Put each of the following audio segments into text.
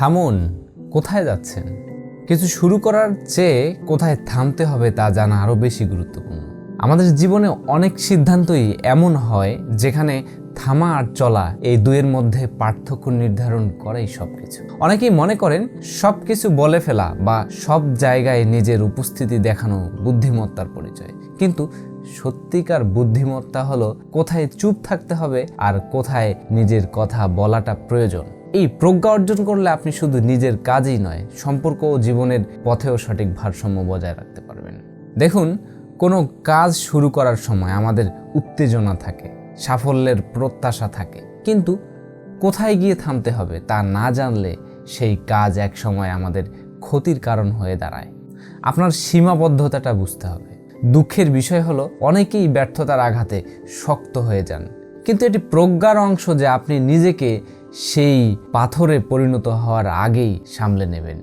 থামুন, কোথায় যাচ্ছেন? কিছু শুরু করার চেয়ে কোথায় থামতে হবে তা জানা আরও বেশি গুরুত্বপূর্ণ। আমাদের জীবনে অনেক সিদ্ধান্তই এমন হয় যেখানে থামা আর চলা এই দুয়ের মধ্যে পার্থক্য নির্ধারণ করেই সবকিছু। অনেকেই মনে করেন সবকিছু বলে ফেলা বা সব জায়গায় নিজের উপস্থিতি দেখানো বুদ্ধিমত্তার পরিচয়, কিন্তু সত্যিকার বুদ্ধিমত্তা হলো কোথায় চুপ থাকতে হবে আর কোথায় নিজের কথা বলাটা প্রয়োজন। এই প্রজ্ঞা অর্জন করলে আপনি শুধু নিজের কাজই নয়, সম্পর্ক ও জীবনের পথেও সঠিক ভারসাম্য বজায় রাখতে পারবেন। দেখুন, কোনো কাজ শুরু করার সময় আমাদের উত্তেজনা থাকে, সাফল্যের প্রত্যাশা থাকে, কিন্তু কোথায় গিয়ে থামতে হবে তা না জানলে সেই কাজ এক সময় আমাদের ক্ষতির কারণ হয়ে দাঁড়ায়। আপনার সীমাবদ্ধতাটা বুঝতে হবে। দুঃখের বিষয় হলো অনেকেই ব্যর্থতার আঘাতে শক্ত হয়ে যান, কিন্তু এটি প্রজ্ঞার অংশ যে আপনি নিজেকে সেই পাথরে পরিণত হওয়ার আগেই সামলে নেবেন।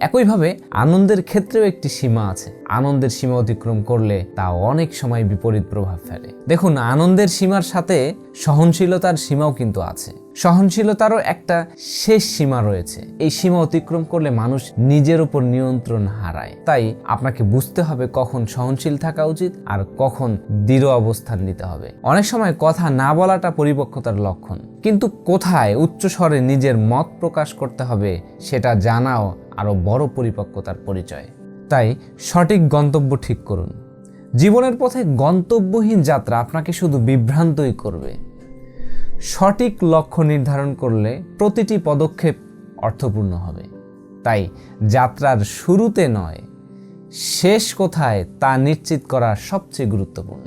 একইভাবে আনন্দের ক্ষেত্রেও একটি সীমা আছে। আনন্দের সীমা অতিক্রম করলে তা অনেক সময় বিপরীত প্রভাব ফেলে। দেখুন, আনন্দের সীমার সাথে সহনশীলতার সীমাও কিন্তু আছে। সহনশীলতারও একটা শেষ সীমা রয়েছে। এই সীমা অতিক্রম করলে মানুষ নিজের উপর নিয়ন্ত্রণ হারায়। তাই আপনাকে বুঝতে হবে কখন সহনশীল থাকা উচিত আর কখন দৃঢ় অবস্থান নিতে হবে। অনেক সময় কথা না বলাটা পরিপক্কতার লক্ষণ, কিন্তু কোথায় উচ্চস্বরে নিজের মত প্রকাশ করতে হবে সেটা জানাও আরও বড় পরিপক্কতার পরিচয়। তাই সঠিক গন্তব্য ঠিক করুন। জীবনের পথে গন্তব্যহীন যাত্রা আপনাকে শুধু বিভ্রান্তই করবে। সঠিক লক্ষ্য নির্ধারণ করলে প্রতিটি পদক্ষেপ অর্থপূর্ণ হবে। তাই যাত্রার শুরুতে নয়, শেষ কোথায় তা নিশ্চিত করা সবচেয়ে গুরুত্বপূর্ণ।